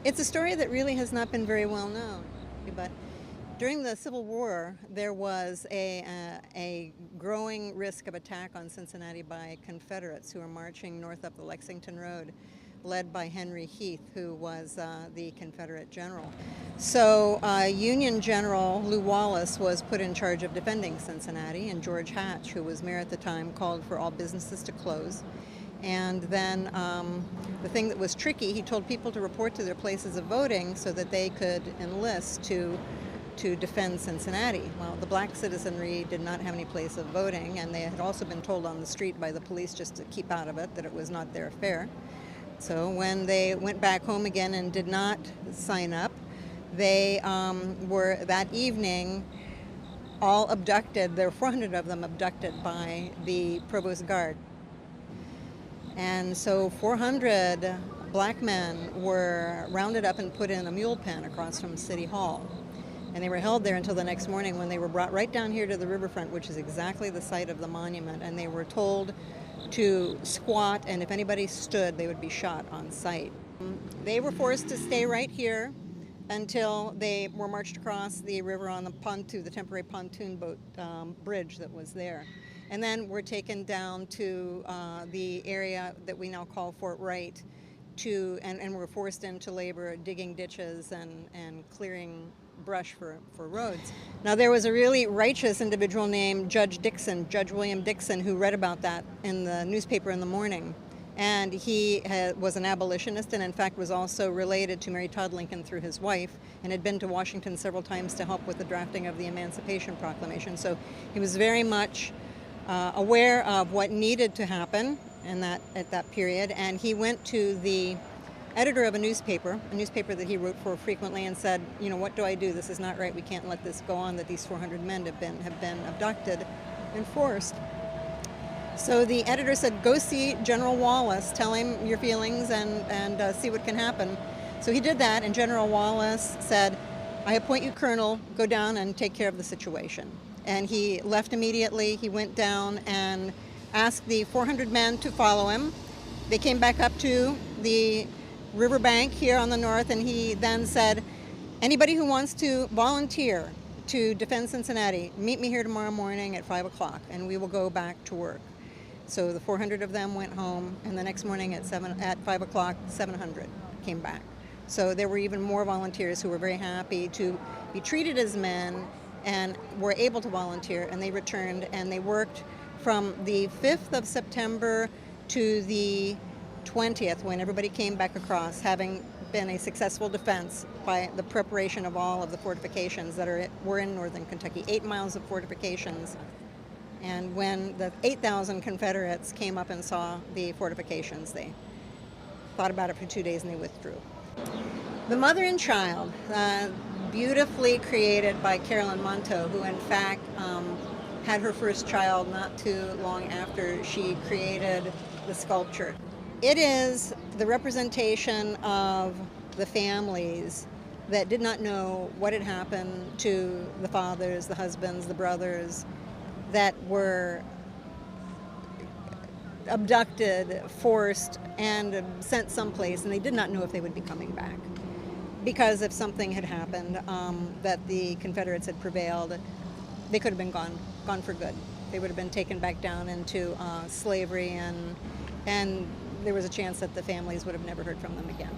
It's a story that really has not been very well known, but during the Civil War, there was a growing risk of attack on Cincinnati by Confederates who were marching north up the Lexington Road, led by Henry Heath, who was the Confederate general. So Union General Lew Wallace was put in charge of defending Cincinnati, and George Hatch, who was mayor at the time, called for all businesses to close. And then the thing that was tricky, he told people to report to their places of voting so that they could enlist to defend Cincinnati. Well, the black citizenry did not have any place of voting, and they had also been told on the street by the police just to keep out of it, that it was not their affair. So when they went back home again and did not sign up, they were that evening all abducted. There were 400 of them abducted by the provost guard. And so 400 black men were rounded up and put in a mule pen across from City Hall. And they were held there until the next morning, when they were brought right down here to the riverfront, which is exactly the site of the monument. And they were told to squat, and if anybody stood, they would be shot on sight. They were forced to stay right here until they were marched across the river on the temporary pontoon boat bridge that was there. And then were taken down to the area that we now call Fort Wright, and were forced into labor digging ditches and clearing brush for roads. Now, there was a really righteous individual named Judge William Dixon, who read about that in the newspaper in the morning. And he was an abolitionist, and in fact was also related to Mary Todd Lincoln through his wife, and had been to Washington several times to help with the drafting of the Emancipation Proclamation. So he was very much aware of what needed to happen at that period, and he went to the editor of a newspaper that he wrote for frequently, and said, you know, what do I do? This is not right. We can't let this go on, that these 400 men have been abducted and forced. So the editor said, go see General Wallace, tell him your feelings, and see what can happen. So he did that, and General Wallace said, I appoint you colonel, go down and take care of the situation. And he left immediately. He went down and asked the 400 men to follow him. They came back up to the riverbank here on the north, and he then said, anybody who wants to volunteer to defend Cincinnati, meet me here tomorrow morning at 5 o'clock, and we will go back to work. So the 400 of them went home, and the next morning at 5 o'clock, 700 came back. So there were even more volunteers who were very happy to be treated as men and were able to volunteer, and they returned, and they worked from the 5th of September to the 20th, when everybody came back across, having been a successful defense by the preparation of all of the fortifications that were in northern Kentucky, 8 miles of fortifications. And when the 8,000 Confederates came up and saw the fortifications, they thought about it for 2 days and they withdrew. The Mother and Child, beautifully created by Carolyn Monteau, who in fact had her first child not too long after she created the sculpture. It is the representation of the families that did not know what had happened to the fathers, the husbands, the brothers, that were abducted, forced, and sent someplace, and they did not know if they would be coming back. Because if something had happened, that the Confederates had prevailed, they could have been gone for good. They would have been taken back down into slavery, and there was a chance that the families would have never heard from them again.